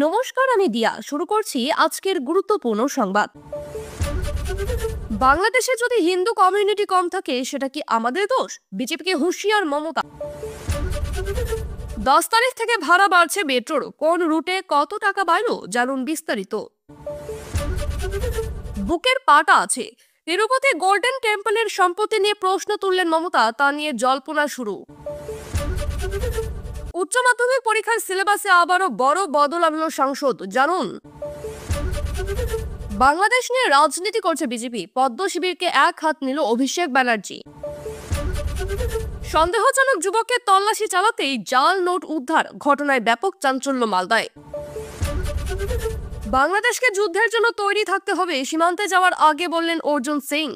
নমস্কার, আমি দিয়া। শুরু করছি আজকের গুরুত্বপূর্ণ সংবাদ। বাংলাদেশে যদি হিন্দু কমিউনিটি কম থাকে সেটা কি আমাদের দোষ? বিজেপিকে হুঁশিয়ার মমতা। 10 তারিখ থেকে ভাড়া বাড়ছে মেট্রোর। কোন রুটে কত টাকা বাড়লো জানুন বিস্তারিত। বুকের পাটা আছে। তিরুপতি গোল্ডেন টেম্পলের সম্পত্তি নিয়ে প্রশ্ন তুললেন মমতা, তা নিয়ে জল্পনা শুরু। উচ্চ মাধ্যমিক পরীক্ষার সিলেবাসে আবারও বড় বদল আনলো সংসদ, জানুন। বাংলাদেশ নিয়ে রাজনীতি করছে বিজেপি। পদ্ম শিবিরকে এক হাত নিল অভিষেক ব্যানার্জি। সন্দেহজনক যুবককে তল্লাশি চালাতেই জাল নোট উদ্ধার। ঘটনায় ব্যাপক চাঞ্চল্য মালদায়। বাংলাদেশকে যুদ্ধের জন্য তৈরি থাকতে হবে, সীমান্তে যাওয়ার আগে বললেন অর্জুন সিং।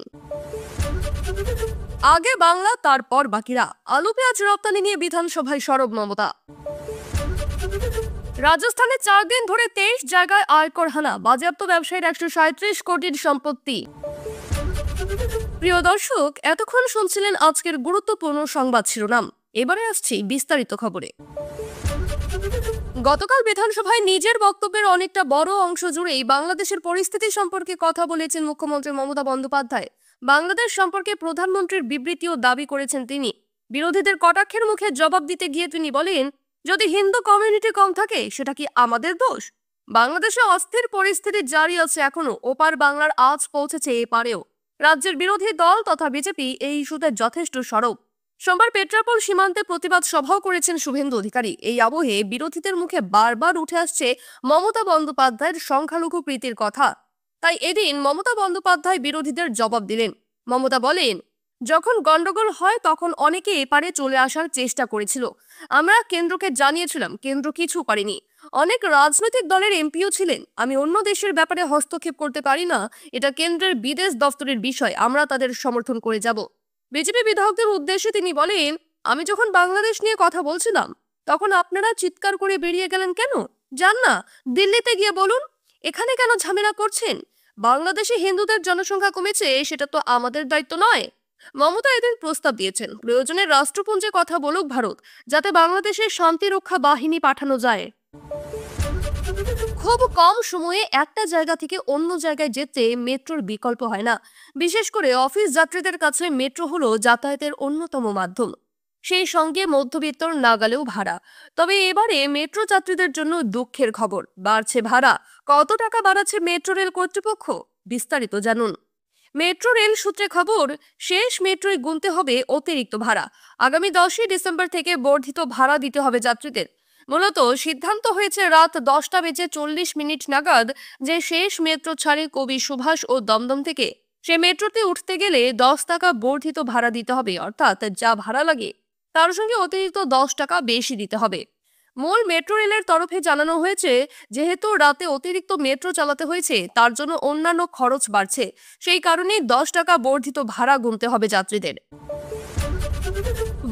আগে বাংলা, তারপর বাকিরা। আলু পেঁয়াজ রপ্তানি নিয়ে বিধানসভায় সরব মমতা। রাজস্থানে 4 দিন ধরে 23 জায়গায় আয়কর হানা। বাজেয়াপ্ত ব্যবসায়ীর 137 কোটির সম্পত্তি। প্রিয় দর্শক, এতক্ষণ শুনছিলেন আজকের গুরুত্বপূর্ণ সংবাদ শিরোনাম। এবারে আসছি বিস্তারিত খবরে। গতকাল বিধানসভায় নিজের বক্তব্যের অনেকটা বড় অংশ জুড়েই বাংলাদেশের পরিস্থিতি সম্পর্কে কথা বলেছেন মুখ্যমন্ত্রী মমতা বন্দ্যোপাধ্যায়। বাংলাদেশ সম্পর্কে প্রধানমন্ত্রীর বিবৃতিও দাবি করেছেন তিনি। বিরোধীদের কটাক্ষের মুখে জবাব দিতে গিয়ে তিনি বলেন, যদি হিন্দু কমিউনিটি কম থাকে সেটা কি আমাদের দোষ? বাংলাদেশে অস্থির পরিস্থিতি জারি আছে এখনো। ওপার বাংলার আজ পৌঁছেছে এপারেও। রাজ্যের বিরোধী দল তথা বিজেপি এই ইস্যুতে যথেষ্ট সরব। সোমবার পেট্রাপোল সীমান্তে প্রতিবাদ সভাও করেছেন শুভেন্দু অধিকারী। এই আবহে বিরোধীদের মুখে বারবার উঠে আসছে মমতা বন্দ্যোপাধ্যায়ের সংখ্যালঘু প্রীতির কথা। তাই এদিন মমতা বন্দ্যোপাধ্যায় বিরোধীদের জবাব দিলেন। মমতা বলেন, যখন গন্ডগোল হয় তখন অনেকে এপারে চলে আসার চেষ্টা করেছিল। আমরা কেন্দ্রকে জানিয়েছিলাম, কেন্দ্র কিছু করেনি। অনেক রাজনৈতিক দলের এমপিও ছিলেন। আমি অন্য দেশের ব্যাপারে হস্তক্ষেপ করতে পারি না, এটা কেন্দ্রের বিদেশ দফতরের বিষয়। আমরা তাদের সমর্থন করে যাব। বিজেপি বিধায়কদের উদ্দেশ্যে তিনি বলেন, আমি যখন বাংলাদেশ নিয়ে কথা বলছিলাম তখন আপনারা চিৎকার করে বেরিয়ে গেলেন কেন? যান না, দিল্লিতে গিয়ে বলুন। এখানে কেন ঝামেলা করছেন? বাংলাদেশে হিন্দুদের জনসংখ্যা কমেছে, সেটা তো আমাদের দায়িত্ব নয়। মমতা এদিন প্রস্তাব দিয়েছেন, প্রয়োজনে রাষ্ট্রপুঞ্জে কথা বলুক ভারত, যাতে বাংলাদেশে শান্তিরক্ষা বাহিনী পাঠানো যায়। খুব কম সময়ে একটা জায়গা থেকে অন্য জায়গায় যেতে মেট্রোর বিকল্প হয় না। বিশেষ করে অফিস যাত্রীদের কাছে মেট্রো হলো যাতায়াতের অন্যতম মাধ্যম। সেই সঙ্গে মধ্যবিত্তর নাগালেও ভাড়া। তবে এবারে মেট্রো যাত্রীদের জন্য দুঃখের খবর, বাড়ছে ভাড়া। কত টাকা বাড়াচ্ছে মেট্রো রেল কর্তৃপক্ষ, বিস্তারিত জানুন। মেট্রো রেল সূত্রে খবর, শেষ মেট্রোয় গুনতে হবে অতিরিক্ত ভাড়া। আগামী 10ই ডিসেম্বর থেকে বর্ধিত ভাড়া দিতে হবে যাত্রীদের। মূলত সিদ্ধান্ত হয়েছে রাত 10:40 নাগাদ যে শেষ মেট্রো ছাড়ে কবি সুভাষ ও দমদম থেকে, সে মেট্রোতে উঠতে গেলে 10 টাকা বর্ধিত ভাড়া দিতে হবে। অর্থাৎ যা ভাড়া লাগে তার সঙ্গে অতিরিক্ত 10 টাকা বেশি দিতে হবে। মূল মেট্রো রেলের তরফে জানানো হয়েছে, যেহেতু রাতে অতিরিক্ত মেট্রো চালাতে হয়েছে তার জন্য অন্যান্য খরচ বাড়ছে। সেই কারণে 10 টাকা বর্ধিত ভাড়া গুনতে হবে যাত্রীদের।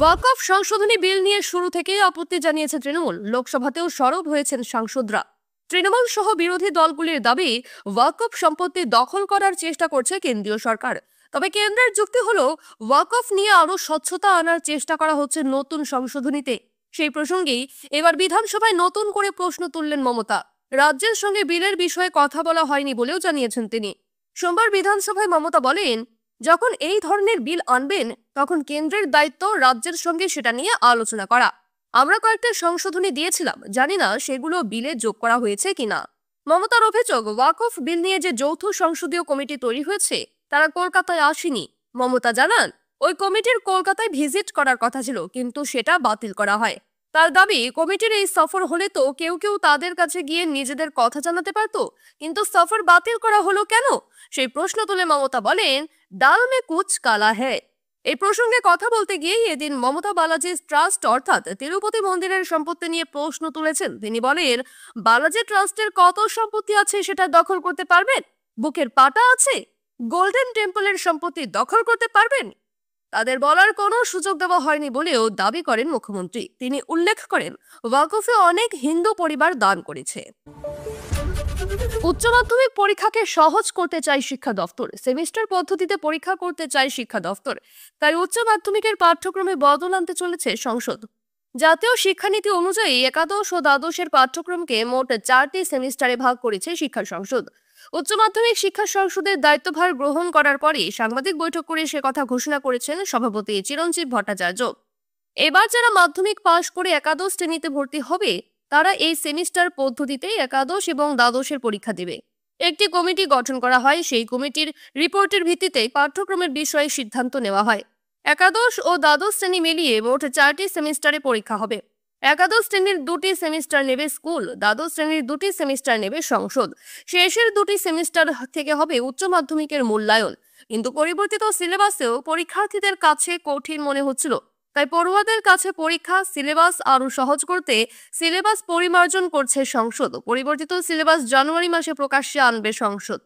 ওয়াকফ সংশোধনী বিল নিয়ে শুরু থেকেই আপত্তি জানিয়েছে তৃণমূল। লোকসভাতেও সরব হয়েছেন সাংসদরা। তৃণমূল সহ বিরোধী দলগুলির দাবি, ওয়াকফ সম্পত্তি দখল করার চেষ্টা করছে কেন্দ্রীয় সরকার। তবে কেন্দ্রের যুক্তি হলো, ওয়াকফ নিয়ে আরো স্বচ্ছতা আনার চেষ্টা করা হচ্ছে নতুন সংশোধনীতে। সেই প্রসঙ্গেই এবার বিধানসভায় নতুন করে প্রশ্ন তুললেন মমতা। রাজ্যের সঙ্গে বিলের বিষয়ে কথা বলা হয়নি বলেও জানিয়েছেন তিনি। সোমবার বিধানসভায় মমতা বলেন, যখন এই ধরনের বিল আনবেন তখন কেন্দ্রের দায়িত্ব রাজ্যের সঙ্গে সেটা নিয়ে আলোচনা করা। আমরা কয়েকটা সংশোধনী দিয়েছিলাম, জানি না সেগুলো বিলে যোগ করা হয়েছে কিনা। মমতার অভিযোগ, ওয়াকফ বিল নিয়ে যে যৌথ সংসদীয় কমিটি তৈরি হয়েছে তারা কলকাতায় আসেনি। মমতা জানান, ওই কমিটির কলকাতায় ভিজিট করার কথা ছিল, কিন্তু সেটা বাতিল করা হয়। তার দাবি, কমিটির এই সফর হলে তো কেউ কেউ তাদের কাছে গিয়ে নিজেদের কথা জানাতে পারতো, কিন্তু সফর বাতিল করা হলো কেন? সেই প্রশ্ন তুলে মমতা বলেন, ডাল মে কুচ কালা হ্যায়। এই প্রসঙ্গে কথা বলতে গিয়েই এদিন মমতা বালাজি ট্রাস্ট অর্থাৎ তিরুপতি মন্দিরের সম্পত্তি নিয়ে প্রশ্ন তুলেছেন। তিনি বলেন, বালাজি ট্রাস্টের কত সম্পত্তি আছে সেটা দখল করতে পারবেন? বুকের পাটা আছে? গোল্ডেন টেম্পলের সম্পত্তি দখল করতে পারবেন? তাদের বলার কোনো সুযোগ দেওয়া হয়নি বলেও দাবি করেন মুখ্যমন্ত্রী। তিনি উল্লেখ করেন, ওয়াকফে অনেক হিন্দু পরিবার দান করেছে। উচ্চ মাধ্যমিক পরীক্ষাকে সহজ করতে চায় শিক্ষা দফতর। সেমিস্টার পদ্ধতিতে পরীক্ষা করতে চায় শিক্ষা দফতর। তাই উচ্চ মাধ্যমিকের পাঠ্যক্রমে বদল আনতে চলেছে সংসদ। জাতীয় শিক্ষানীতি অনুযায়ী একাদশ ও দ্বাদশের পাঠ্যক্রমকে মোট 4টি সেমিস্টারে ভাগ করেছে শিক্ষা সংসদ। উচ্চ মাধ্যমিক শিক্ষা সংসদের দায়িত্বভার গ্রহণ করার পরে সাংবাদিক বৈঠক করে সে কথা ঘোষণা করেছেন সভাপতি চিরঞ্জীব ভট্টাচার্য। এবার যারা মাধ্যমিক পাশ করে একাদশ শ্রেণীতে ভর্তি হবে তারা এই সেমিস্টার পদ্ধতিতে একাদশ এবং দ্বাদশের পরীক্ষা দেবে। একটি কমিটি গঠন করা হয়, সেই কমিটির রিপোর্টের ভিত্তিতে পাঠ্যক্রমের বিষয়ে সিদ্ধান্ত নেওয়া হয়। একাদশ ও দ্বাদশ শ্রেণী মিলিয়ে মোট 4টি সেমিস্টারে পরীক্ষা হবে। একাদশ শ্রেণীর 2টি সেমিস্টার নেবে স্কুল, দ্বাদশ শ্রেণীর 2টি সেমিস্টার নেবে সংসদ। শেষের 2টি সেমিস্টার থেকে হবে উচ্চ মাধ্যমিকের মূল্যায়ন। কিন্তু পরিবর্তিত সিলেবাসেও পরীক্ষার্থীদের কাছে কঠিন মনে হচ্ছিল, তাই পড়ুয়াদের কাছে পরীক্ষা সিলেবাস আরো সহজ করতে সিলেবাস পরিমার্জন করছে সংসদ। পরিবর্তিত সিলেবাস জানুয়ারি মাসে প্রকাশ্যে আনবে সংসদ।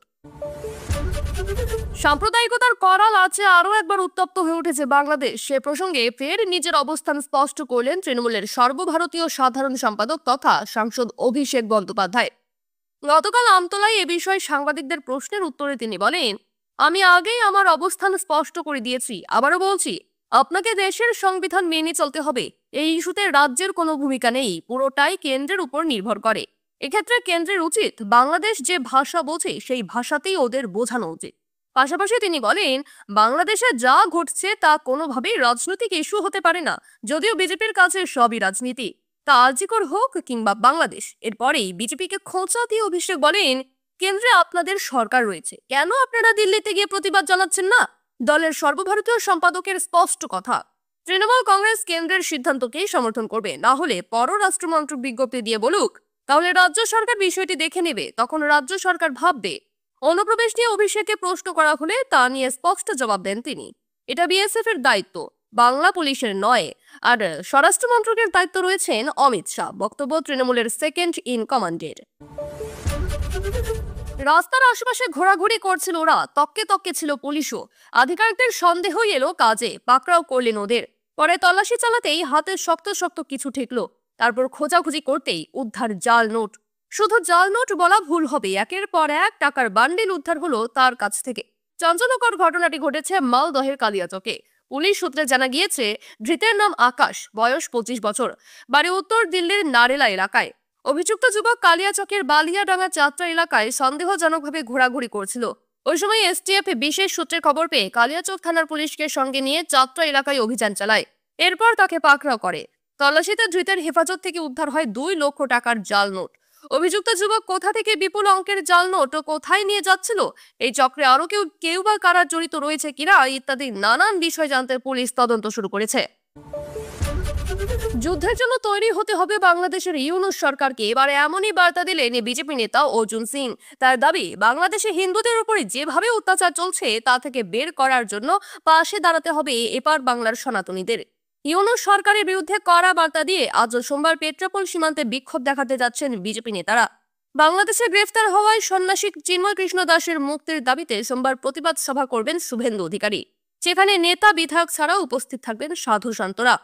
সাম্প্রদায়িকতার করাল আছে আরো একবার উত্তপ্ত হয়ে উঠেছে বাংলাদেশ। সে প্রসঙ্গে ফের নিজের অবস্থান স্পষ্ট করলেন তৃণমূলের সর্বভারতীয় সাধারণ সম্পাদক তথা সাংসদ অভিষেক বন্দ্যোপাধ্যায়। গতকাল আমতলায় এ বিষয়ে সাংবাদিকদের প্রশ্নের উত্তরে তিনি বলেন, আমি আগেই আমার অবস্থান স্পষ্ট করে দিয়েছি, আবারও বলছি, আপনাকে দেশের সংবিধান মেনে চলতে হবে। এই ইস্যুতে রাজ্যের কোনো ভূমিকা নেই, পুরোটাই কেন্দ্রের উপর নির্ভর করে। এক্ষেত্রে কেন্দ্রের উচিত বাংলাদেশ যে ভাষা বোঝে সেই ভাষাতেই ওদের বোঝানো উচিত। পাশাপাশি তিনি বলেন, বাংলাদেশে যা ঘটছে তা কোনোভাবেই রাজনৈতিক ইস্যু হতে পারে না, যদিও বিজেপির কাছে সবই রাজনীতি, তা আরজিকর হোক কিংবা বাংলাদেশ। এরপরেই বিজেপিকে খোঁচা দিয়ে অভিষেক বলেন, কেন্দ্রে আপনাদের সরকার রয়েছে, কেন আপনারা দিল্লিতে গিয়ে প্রতিবাদ জানাচ্ছেন না? দলের সর্বভারতীয় সম্পাদকের স্পষ্ট কথা। তৃণমূল কংগ্রেস কেন্দ্রের সিদ্ধান্তকেই সমর্থন করবে, না হলে পররাষ্ট্রমন্ত্রক বিজ্ঞপ্তি দিয়ে বলুক, তাহলে রাজ্য সরকার বিষয়টি দেখে নেবে, তখন রাজ্য সরকার ভাববে। অনুপ্রবেশ নিয়ে অভিষেকে প্রশ্ন করা হলে তা নিয়ে স্পষ্ট জবাব দেন তিনি, এটা বিএসএফ এর দায়িত্ব, বাংলা পুলিশের নয়। আর স্বরাষ্ট্র মন্ত্রকের দায়িত্ব রয়েছেন অমিত শাহ। বক্তব্য তৃণমূলের সেকেন্ড ইন কমান্ডের। রাস্তার আশেপাশে ঘোরাঘুরি করছিল ওরা, তককে তককে ছিল পুলিশও। আধিকারিকদের সন্দেহই এলো কাজে, পাকড়াও করলেন ওদের। পরে তল্লাশি চালাতেই হাতে শক্ত শক্ত কিছু ঠেকলো, তারপর খোঁজাখুঁজি করতেই উদ্ধার জাল নোট। শুধু জাল নোট বলা ভুল হবে, একের পর এক টাকার বান্ডিল উদ্ধার হলো তার কাছ থেকে। চাঞ্চল্যকর ঘটনাটি ঘটেছে মালদহের কালিয়াচকে। পুলিশ সূত্রে জানা গিয়েছে, ধৃতের নাম আকাশ, বয়স 25 বছর, বাড়ি উত্তর দিল্লির নারেলা এলাকায়। অভিযুক্ত যুবক কালিয়াচকের বালিয়াডাঙ্গা যাত্রা এলাকায় সন্দেহজনকভাবে ঘোরাঘুরি করছিল। ওই সময় এসটিএফ বিশেষ সূত্রের খবর পেয়ে কালিয়াচক থানার পুলিশকে সঙ্গে নিয়ে যাত্রা এলাকায় অভিযান চালায়। এরপর তাকে পাকড়াও করে। তল্লাশিতে ধৃতের হেফাজত থেকে উদ্ধার হয় 2 লক্ষ টাকার জাল নোট। অভিযুক্ত যুবক কোথা থেকে বিপুল অঙ্কের জাল নোট ও কোথায় নিয়ে যাচ্ছিল, এই চক্রে আরো কেউ বা কারা জড়িত রয়েছে কিনা ইত্যাদি নানান বিষয় জানতে পুলিশ তদন্ত শুরু করেছে। যুদ্ধের জন্য তৈরি হতে হবে বাংলাদেশের ইউনূস সরকারকে, এবারে এমনই বার্তা দিলেন বিজেপি নেতা অর্জুন সিং। তার দাবি, বাংলাদেশে হিন্দুদের উপরে যেভাবে অত্যাচার চলছে তা থেকে বের করার জন্য পাশে দাঁড়াতে হবে এপার বাংলার সনাতনীদের। ইউনূস সরকারের বিরুদ্ধে কড়া বার্তা দিয়ে আজ সোমবার পেট্রাপোল সীমান্তে বিক্ষোভ দেখাতে যাচ্ছেন বিজেপি নেতারা। বাংলাদেশে গ্রেফতার হওয়ায় সন্ন্যাসী চিন্ময় কৃষ্ণ দাসের মুক্তির দাবিতে সোমবার প্রতিবাদ সভা করবেন শুভেন্দু অধিকারী। সেখানে নেতা বিধায়ক ছাড়াও উপস্থিত থাকবেন সাধু সন্তরা।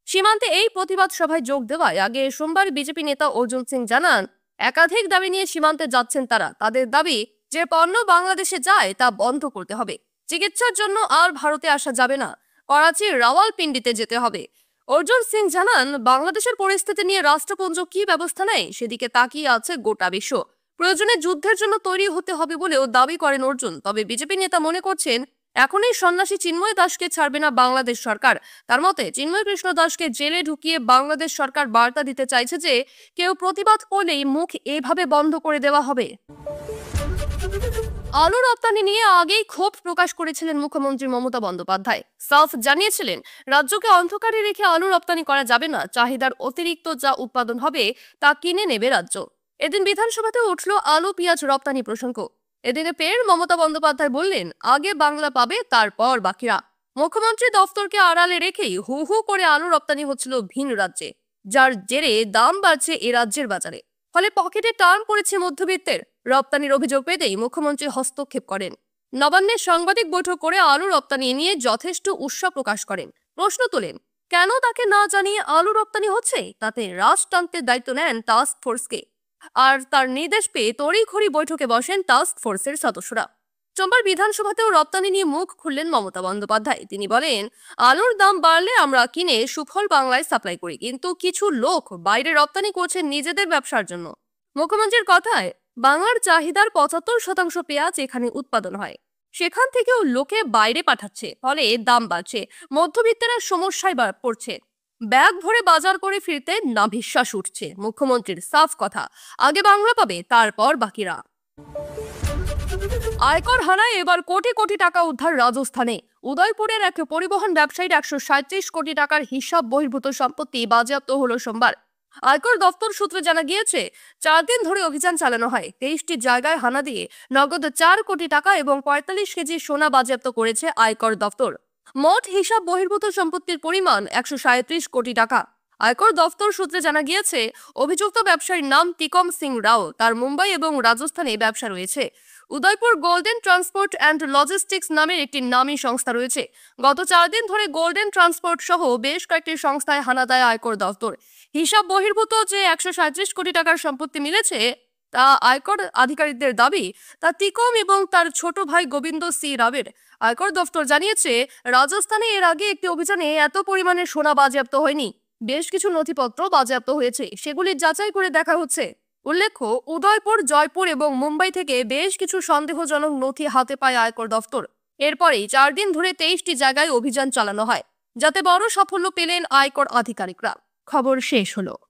সীমান্তে এই প্রতিবাদ সভায় যোগ দেওয়ার আগে সোমবার বিজেপি নেতা অর্জুন সিং জানান, একাধিক দাবি নিয়ে সীমান্তে যাচ্ছেন তারা। তাদের দাবি, যে পণ্য বাংলাদেশে যায় তা বন্ধ করতে হবে, চিকিৎসার জন্য আর ভারতে আসা যাবে না, করাচির রাওয়ালপিন্ডিতে যেতে হবে। অর্জুন সিং জানান, বাংলাদেশের পরিস্থিতি নিয়ে রাষ্ট্রপুঞ্জ কি ব্যবস্থা নেয় সেদিকে তাকিয়ে আছে গোটা বিশ্ব। প্রয়োজনে যুদ্ধের জন্য তৈরি হতে হবে বলেও দাবি করেন অর্জুন। তবে বিজেপি নেতা মনে করছেন, এখনই সন্ন্যাসী চিন্ময় দাসকে ছাড়বে না বাংলাদেশ সরকার। তার মতে, চিন্ময় কৃষ্ণ দাসকে জেলে ঢুকিয়ে বাংলাদেশ সরকার বার্তা দিতে চাইছে যে কেউ প্রতিবাদ করলেই মুখ এভাবে বন্ধ করে দেওয়া হবে। আলু রপ্তানি নিয়ে আগেই ক্ষোভ প্রকাশ করেছিলেন মুখ্যমন্ত্রী মমতা বন্দ্যোপাধ্যায়। সাফ জানিয়েছিলেন, রাজ্যকে অন্ধকারে রেখে আলু রপ্তানি করা যাবে না, চাহিদার অতিরিক্ত যা উৎপাদন হবে তা কিনে নেবে রাজ্য। এদিন বিধানসভাতে উঠল আলু পেঁয়াজ রপ্তানি প্রসঙ্গ। এদিনে ফের মমতা বন্দ্যোপাধ্যায় বললেন, আগে বাংলা পাবে, তারপর বাকিরা। মুখ্যমন্ত্রী দফতরকে আড়ালে রেখেই হু হু করে আলু রপ্তানি হচ্ছিল ভিন রাজ্যে, যার জেরে দাম বাড়ছে এ রাজ্যের বাজারে। ফলে পকেটে টান পড়েছে মধ্যবিত্তের। রপ্তানির অভিযোগ পেতেই মুখ্যমন্ত্রী হস্তক্ষেপ করেন। নবান্নের সাংবাদিক বৈঠক করে আলু রপ্তানি নিয়ে যথেষ্ট উৎসাহ প্রকাশ করেন। প্রশ্ন তোলেন, কেন তাকে না জানিয়ে আলু রপ্তানি হচ্ছে? তাতে রাজতন্ত্রের দায়িত্ব নেন টাস্ক ফোর্সকে। আর তার নির্দেশ পেয়ে তড়িঘড়ি বৈঠকে বসেন টাস্ক ফোর্সের সদস্যরা। সোমবার বিধানসভাতেও রপ্তানি নিয়ে মুখ খুললেন মমতা বন্দ্যোপাধ্যায়। তিনি বলেন, আলুর দাম বাড়লে আমরা কিনে সুফল বাংলায় সাপ্লাই করি, কিন্তু কিছু লোক বাইরে রপ্তানি করছেন নিজেদের ব্যবসার জন্য। মুখ্যমন্ত্রীর কথায়, বাংলার চাহিদার 75% পেঁয়াজ এখানে উৎপাদন হয়, সেখান থেকেও লোকে বাইরে পাঠাচ্ছে, ফলে দাম বাড়ছে, মধ্যবিত্তেরা সমস্যায় পড়ছে। ব্যাগ ভরে বাজার করে ফিরতে নাভিশ্বাস উঠছে। মুখ্যমন্ত্রীর সাফ কথা, আগে বাংলা পাবে, তারপর বাকিরা। আয়কর হানায় এবার কোটি কোটি টাকা উদ্ধার রাজস্থানে। উদয়পুরের এক পরিবহন ব্যবসায়ীর 137 কোটি টাকার হিসাব বহির্ভূত সম্পত্তি বাজেয়াপ্ত হলো সোমবার। আয়কর দপ্তর সূত্রে জানা গিয়েছে, 4 দিন ধরে অভিযান চালানো হয়। 23টি জায়গায় হানা দিয়ে নগদ 4 কোটি টাকা এবং 45 কেজি সোনা বাজেয়াপ্ত করেছে আয়কর দপ্তর। মোট হিসাব বহির্ভূত সম্পত্তির পরিমাণ 137 কোটি টাকা। আয়কর দপ্তর সূত্রে জানা গিয়েছে, অভিযুক্ত ব্যবসায়ীর নাম টিকম সিং রাও। তার মুম্বাই এবং রাজস্থানে ব্যবসা রয়েছে। Udaipur golden transport and logistics নামের একটি নামী সংস্থা রয়েছে। গত 4 দিন ধরে গোল্ডেন ট্রান্সপোর্ট সহ বেশ কয়েকটি সংস্থায় হানা দেয় আয়কর দপ্তর। হিসাব বহির্ভূত যে 137 কোটি টাকার সম্পত্তি মিলেছে, তা আয়কর আধিকারিকদের দাবি তা টিকম এবং তার ছোট ভাই গোবিন্দ সি রাবের। আয়কর দপ্তর জানিয়েছে, রাজস্থানে এর আগে একটি অভিযানে এত পরিমাণে সোনা বাজেয়াপ্ত হয়নি। বেশ কিছু নথিপত্র বাজেয়াপ্ত হয়েছে, সেগুলি যাচাই করে দেখা হচ্ছে। উল্লেখ্য, উদয়পুর, জয়পুর এবং মুম্বাই থেকে বেশ কিছু সন্দেহজনক নথি হাতে পায় আয়কর দপ্তর। এরপরেই 4 দিন ধরে 23টি জায়গায় অভিযান চালানো হয়, যাতে বড় সাফল্য পেলেন আয়কর আধিকারিকরা। খবর শেষ হলো।